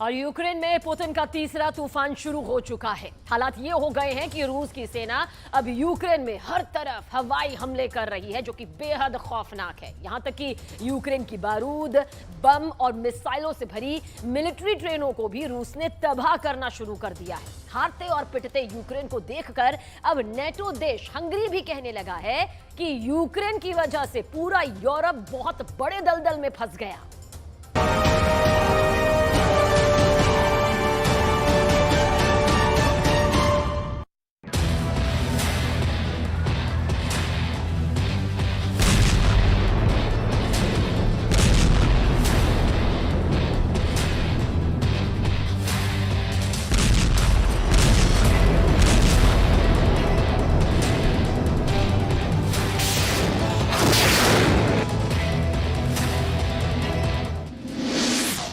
और यूक्रेन में पुतिन का तीसरा तूफान शुरू हो चुका है। हालात ये हो गए हैं कि रूस की सेना अब यूक्रेन में हर तरफ हवाई हमले कर रही है, जो कि बेहद खौफनाक है। यहां तक कि यूक्रेन की बारूद, बम और मिसाइलों से भरी मिलिट्री ट्रेनों को भी रूस ने तबाह करना शुरू कर दिया है। हारते और पिटते यूक्रेन को देखकर अब नेटो देश हंगरी भी कहने लगा है कि यूक्रेन की वजह से पूरा यूरोप बहुत बड़े दलदल में फंस गया।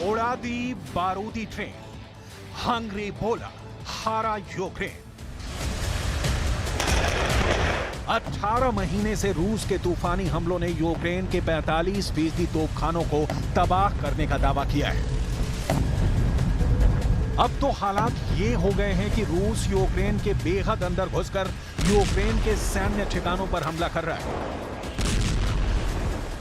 उड़ा दी बारूदी ट्रेन, हंगरी बोला हारा यूक्रेन। 18 महीने से रूस के तूफानी हमलों ने यूक्रेन के 45% तोपखानों को तबाह करने का दावा किया है। अब तो हालात ये हो गए हैं कि रूस यूक्रेन के बेहद अंदर घुसकर यूक्रेन के सैन्य ठिकानों पर हमला कर रहा है।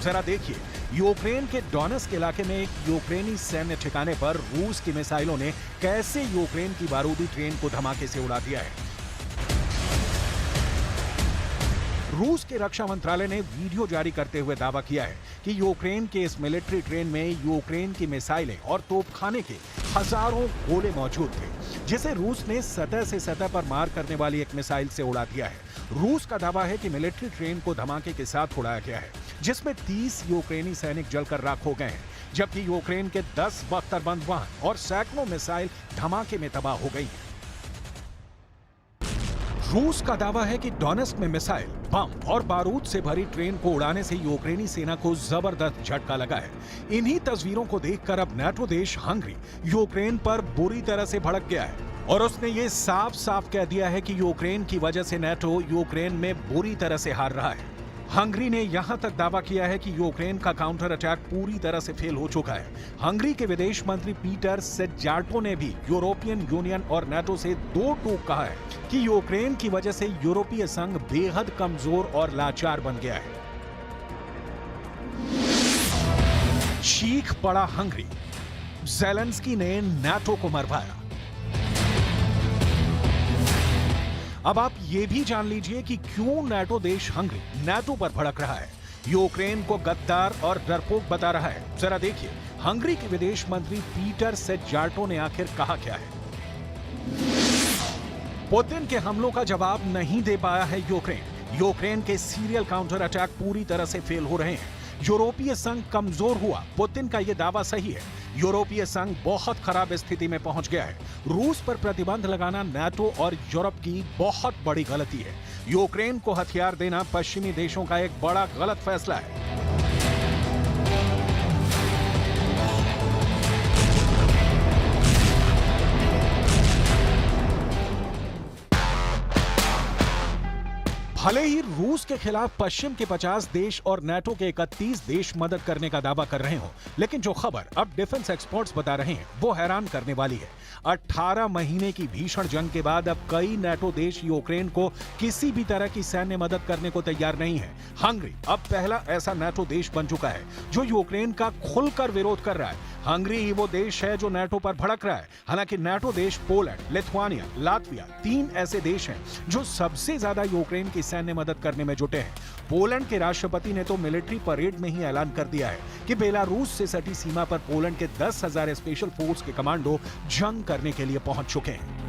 जरा देखिए, यूक्रेन के डोनेट्स्क इलाके में एक यूक्रेनी सैन्य ठिकाने पर रूस की मिसाइलों ने कैसे यूक्रेन की बारूदी ट्रेन को धमाके से उड़ा दिया है। रूस के रक्षा मंत्रालय ने वीडियो जारी करते हुए दावा किया है कि यूक्रेन के इस मिलिट्री ट्रेन में यूक्रेन की मिसाइलें और तोपखाने के हजारों गोले मौजूद थे, जिसे रूस ने सतह से सतह पर मार करने वाली एक मिसाइल से उड़ा दिया है। रूस का दावा है कि मिलिट्री ट्रेन को धमाके के साथ उड़ाया गया है, जिसमें 30 यूक्रेनी सैनिक जलकर राख हो गए हैं, जबकि यूक्रेन के 10 बख्तरबंद वाहन और सैकड़ों मिसाइल धमाके में तबाह हो गई हैं। रूस का दावा है कि डोनेट्स्क में मिसाइल, बम और बारूद से भरी ट्रेन को उड़ाने से यूक्रेनी सेना को जबरदस्त झटका लगा है। इन्हीं तस्वीरों को देखकर अब नेटो देश हंगरी यूक्रेन पर बुरी तरह से भड़क गया है और उसने ये साफ साफ कह दिया है कि यूक्रेन की वजह से नेटो यूक्रेन में बुरी तरह से हार रहा है। हंगरी ने यहां तक दावा किया है कि यूक्रेन का काउंटर अटैक पूरी तरह से फेल हो चुका है। हंगरी के विदेश मंत्री पीटर सेजार्टो ने भी यूरोपियन यूनियन और नेटो से दो टूक कहा है कि यूक्रेन की वजह से यूरोपीय संघ बेहद कमजोर और लाचार बन गया है। चीख पड़ा हंगरी, ज़ेलेंस्की ने नेटो को मरवाया। अब आप ये भी जान लीजिए कि क्यों नेटो देश हंगरी नेटो पर भड़क रहा है, यूक्रेन को गद्दार और डरपोक बता रहा है। जरा देखिए, हंगरी के विदेश मंत्री पीटर सेजार्टो ने आखिर कहा क्या है। पुतिन के हमलों का जवाब नहीं दे पाया है यूक्रेन। यूक्रेन के सीरियल काउंटर अटैक पूरी तरह से फेल हो रहे हैं। यूरोपीय संघ कमजोर हुआ, पुतिन का यह दावा सही है। यूरोपीय संघ बहुत खराब स्थिति में पहुंच गया है। रूस पर प्रतिबंध लगाना नेटो और यूरोप की बहुत बड़ी गलती है। यूक्रेन को हथियार देना पश्चिमी देशों का एक बड़ा गलत फैसला है। भले ही रूस के खिलाफ पश्चिम के 50 देश और नेटो के 31 देश मदद करने का दावा कर रहे हो, लेकिन जो खबर अब डिफेंस एक्सपर्ट्स बता रहे हैं वो हैरान करने वाली है। 18 महीने की भीषण जंग के बाद अब कई नेटो देश यूक्रेन को किसी भी तरह की सैन्य मदद करने को तैयार नहीं है। हंगरी अब पहला ऐसा नेटो देश बन चुका है जो यूक्रेन का खुलकर विरोध कर रहा है। हंगरी ही वो देश है जो नेटो पर भड़क रहा है। हालांकि नेटो देश पोलैंड, लिथुआनिया, लातविया 3 ऐसे देश हैं जो सबसे ज्यादा यूक्रेन की सैन्य मदद करने में जुटे हैं। पोलैंड के राष्ट्रपति ने तो मिलिट्री परेड में ही ऐलान कर दिया है कि बेलारूस से सटी सीमा पर पोलैंड के 10,000 स्पेशल फोर्स के कमांडो जंग करने के लिए पहुंच चुके हैं।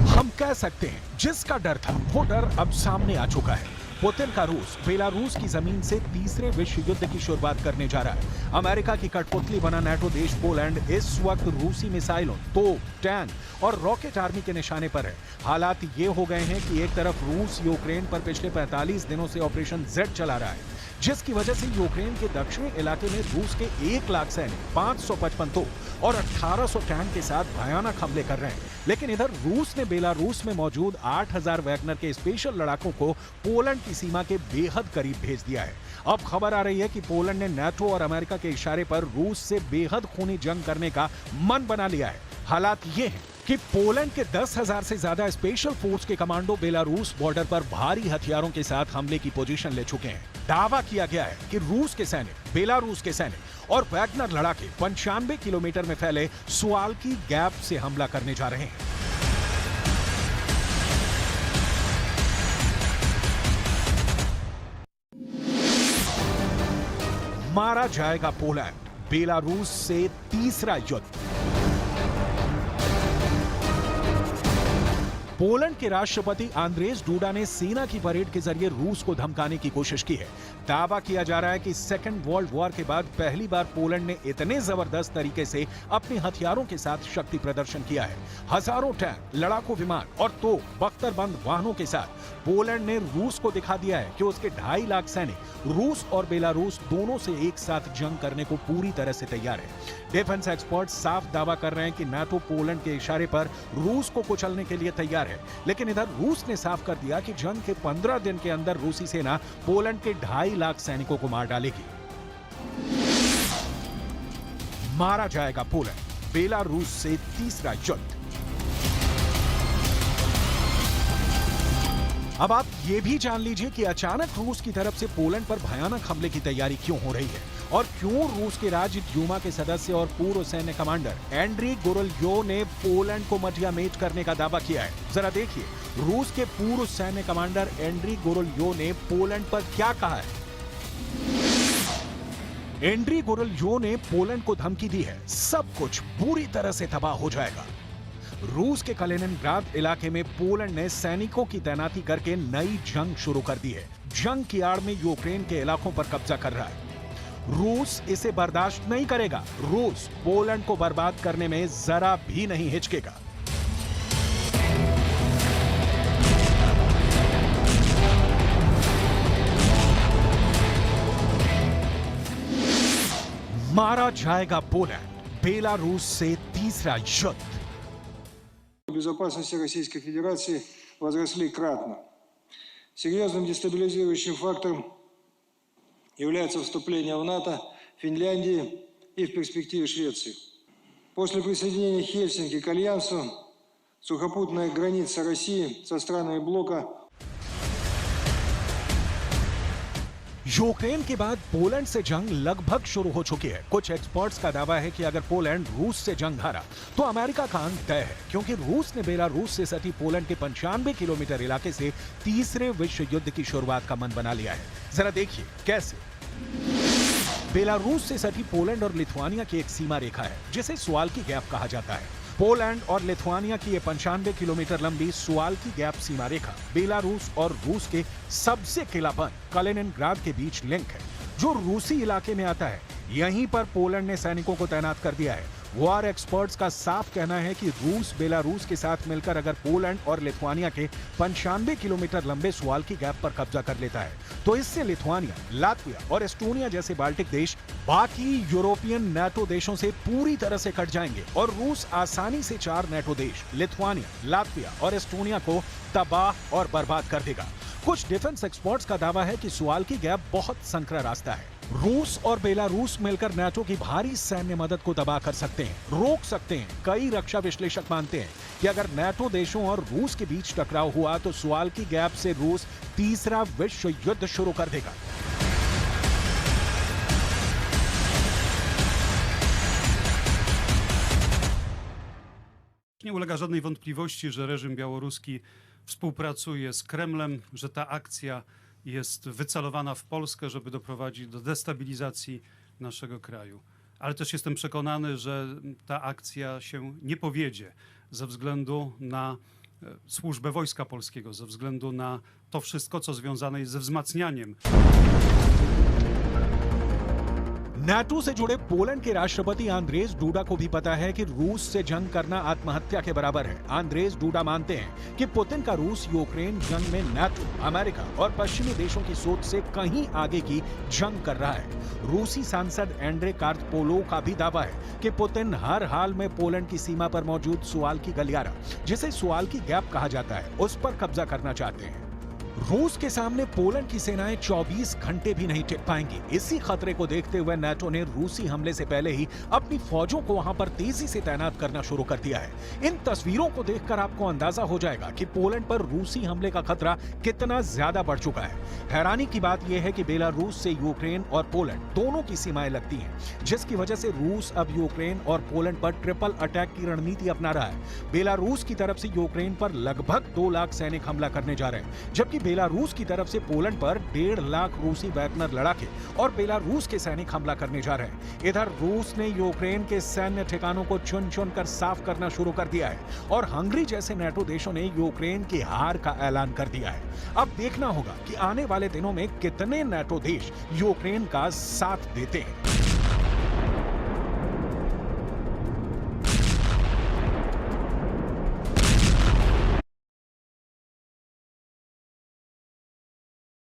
हम कह सकते हैं जिसका डर था वो डर अब सामने आ चुका है। पुतिन का रूस बेलारूस की जमीन से तीसरे विश्व युद्ध की शुरुआत करने जा रहा है। अमेरिका की कठपुतली बना नेटो देश पोलैंड इस वक्त रूसी मिसाइलों, तोप, टैंक और रॉकेट आर्मी के निशाने पर है। हालात ये हो गए हैं कि एक तरफ रूस यूक्रेन पर पिछले 45 दिनों से ऑपरेशन जेड चला रहा है, जिसकी वजह से यूक्रेन के दक्षिणी इलाके में रूस के 1 लाख सैनिक, 555 तोप और 1800 टैंक के साथ भयानक हमले कर रहे हैं। लेकिन इधर रूस ने बेलारूस में मौजूद 8000 वैगनर के स्पेशल लड़ाकों को पोलैंड की सीमा के बेहद करीब भेज दिया है। अब खबर आ रही है कि पोलैंड ने नाटो और अमेरिका के इशारे पर रूस से बेहद खूनी जंग करने का मन बना लिया है। हालात ये हैं कि पोलैंड के 10,000 से ज्यादा स्पेशल फोर्स के कमांडो बेलारूस बॉर्डर पर भारी हथियारों के साथ हमले की पोजीशन ले चुके हैं। दावा किया गया है कि रूस के सैनिक, बेलारूस के सैनिक और वैगनर लड़ाके 95 किलोमीटर में फैले सुवाल्की गैप से हमला करने जा रहे हैं। मारा जाएगा पोलैंड, बेलारूस से तीसरा युद्ध। पोलैंड के राष्ट्रपति आंद्रेज डूडा ने सेना की परेड के जरिए रूस को धमकाने की कोशिश की है। दावा किया जा रहा है कि सेकेंड वर्ल्ड वॉर के बाद पहली बार पोलैंड ने इतने जबरदस्त तरीके से अपने हथियारों के साथ शक्ति प्रदर्शन किया है। हजारों टैंक, लड़ाकू विमान और तोप, बख्तरबंद वाहनों के साथ पोलैंड ने रूस को दिखा दिया है कि उसके 2.5 लाख सैनिक रूस और बेलारूस दोनों से एक साथ जंग करने को पूरी तरह से तैयार है। डिफेंस एक्सपर्ट साफ दावा कर रहे हैं कि नाटो पोलैंड के इशारे पर रूस को कुचलने के लिए तैयार है। लेकिन इधर रूस ने साफ कर दिया कि जंग के 15 दिन के अंदर रूसी सेना पोलैंड के 2.5 लाख सैनिकों को मार डालेगी। मारा जाएगा पोलैंड, बेलारूस से तीसरा युद्ध। अब आप ये भी जान लीजिए कि अचानक रूस की तरफ से पोलैंड पर भयानक हमले की तैयारी क्यों हो रही है और क्यों रूस के राज्य ड्यूमा के सदस्य और पूर्व सैन्य कमांडर एंड्री गोरोल्योव ने पोलैंड को मटियामेट करने का दावा किया है। जरा देखिए रूस के पूर्व सैन्य कमांडर एंड्री गोरोल्योव ने पोलैंड पर क्या कहा है। एंड्री गोरोल्योव ने पोलैंड को धमकी दी है, सब कुछ बुरी तरह से तबाह हो जाएगा। रूस के कलिनिनग्राड इलाके में पोलैंड ने सैनिकों की तैनाती करके नई जंग शुरू कर दी है। जंग की आड़ में यूक्रेन के इलाकों पर कब्जा कर रहा है। रूस इसे बर्दाश्त नहीं करेगा। रूस पोलैंड को बर्बाद करने में जरा भी नहीं हिचकेगा। मारा जाएगा पोलैंड, बेलारूस से तीसरा युद्ध। Безопасности Российской Федерации возросли кратно. Серьезным дестабилизирующим фактором является вступление в НАТО Финляндии и в перспективе Швеции. После присоединения Хельсинки к Альянсу сухопутная граница России со странами блока यूक्रेन के बाद पोलैंड से जंग लगभग शुरू हो चुकी है। कुछ एक्सपर्ट्स का दावा है कि अगर पोलैंड रूस से जंग हारा तो अमेरिका का अंत तय है, क्योंकि रूस ने बेलारूस से सटी पोलैंड के 95 किलोमीटर इलाके से तीसरे विश्व युद्ध की शुरुआत का मन बना लिया है। जरा देखिए कैसे। बेलारूस से सटी पोलैंड और लिथुआनिया की एक सीमा रेखा है जिसे सुवाल्की गैप कहा जाता है। पोलैंड और लिथुआनिया की ये 95 किलोमीटर लंबी सुवाल्की गैप सीमा रेखा बेलारूस और रूस के सबसे किलाबंद कलिनिनग्राड के बीच लिंक है, जो रूसी इलाके में आता है। यहीं पर पोलैंड ने सैनिकों को तैनात कर दिया है। वॉर एक्सपर्ट्स का साफ कहना है कि रूस बेलारूस के साथ मिलकर अगर पोलैंड और लिथुआनिया के 95 किलोमीटर लंबे सुवाल्की गैप पर कब्जा कर लेता है तो इससे लिथुआनिया, लातविया और एस्टोनिया जैसे बाल्टिक देश बाकी यूरोपियन नाटो देशों से पूरी तरह से कट जाएंगे और रूस आसानी से 4 नाटो देश लातविया, लातविया और एस्टोनिया को तबाह और बर्बाद कर देगा। कुछ डिफेंस एक्सपर्ट्स का दावा है कि सुवाल्की गैप बहुत संकरा रास्ता है। रूस और बेलारूस मिलकर नाटो की भारी सैन्य मदद को तबाह कर सकते हैं, रोक सकते हैं। कई रक्षा विश्लेषक मानते हैं कि अगर नाटो देशों और रूस के बीच टकराव हुआ तो सुवाल्की गैप से रूस तीसरा विश्व युद्ध शुरू कर देगा। Nie ulega żadnej wątpliwości, że reżim białoruski współpracuje z Kremlem, że ta akcja jest wycelowana w Polskę, żeby doprowadzić do destabilizacji naszego kraju. Ale też jestem przekonany, że ta akcja się nie powiedzie ze względu na służbę Wojska Polskiego, ze względu na to wszystko, co związane jest ze wzmacnianiem. NATO से जुड़े Poland के राष्ट्रपति Andrzej DUDA को भी पता है कि रूस से जंग करना आत्महत्या के बराबर है। आंद्रेज डूडा मानते हैं कि पुतिन का रूस यूक्रेन जंग में नाटो, अमेरिका और पश्चिमी देशों की सोच से कहीं आगे की जंग कर रहा है। रूसी सांसद एंड्रे कार्पोलो का भी दावा है कि पुतिन हर हाल में पोलैंड की सीमा पर मौजूद सुवाल की गलियारा, जिसे सुवाल की गैप कहा जाता है, उस पर कब्जा करना चाहते हैं। रूस के सामने पोलैंड की सेनाएं 24 घंटे भी नहीं टिक पाएंगी। इसी खतरे को देखते हुए नाटो ने रूसी हमले से पहले ही अपनी फौजों को वहां पर तेजी से तैनात करना शुरू कर दिया है। इन तस्वीरों को देखकर आपको अंदाजा हो जाएगा कि पोलैंड पर रूसी हमले का खतरा कितना ज्यादा बढ़ चुका है। हैरानी की बात यह है कि बेलारूस से यूक्रेन और पोलैंड दोनों की सीमाएं लगती हैं, जिसकी वजह से रूस अब यूक्रेन और पोलैंड पर ट्रिपल अटैक की रणनीति अपना रहा है। बेलारूस की तरफ से यूक्रेन पर लगभग 2 लाख सैनिक हमला करने जा रहे हैं, जबकि बेलारूस की तरफ से पोलैंड पर 1.5 लाख रूसी वैगनर लड़ाके और बेलारूस के सैनिक हमला करने जा रहे हैं। इधर रूस ने यूक्रेन के सैन्य ठिकानों को चुन चुन कर साफ करना शुरू कर दिया है और हंगरी जैसे नाटो देशों ने यूक्रेन की हार का ऐलान कर दिया है। अब देखना होगा कि आने वाले दिनों में कितने नाटो देश यूक्रेन का साथ देते हैं।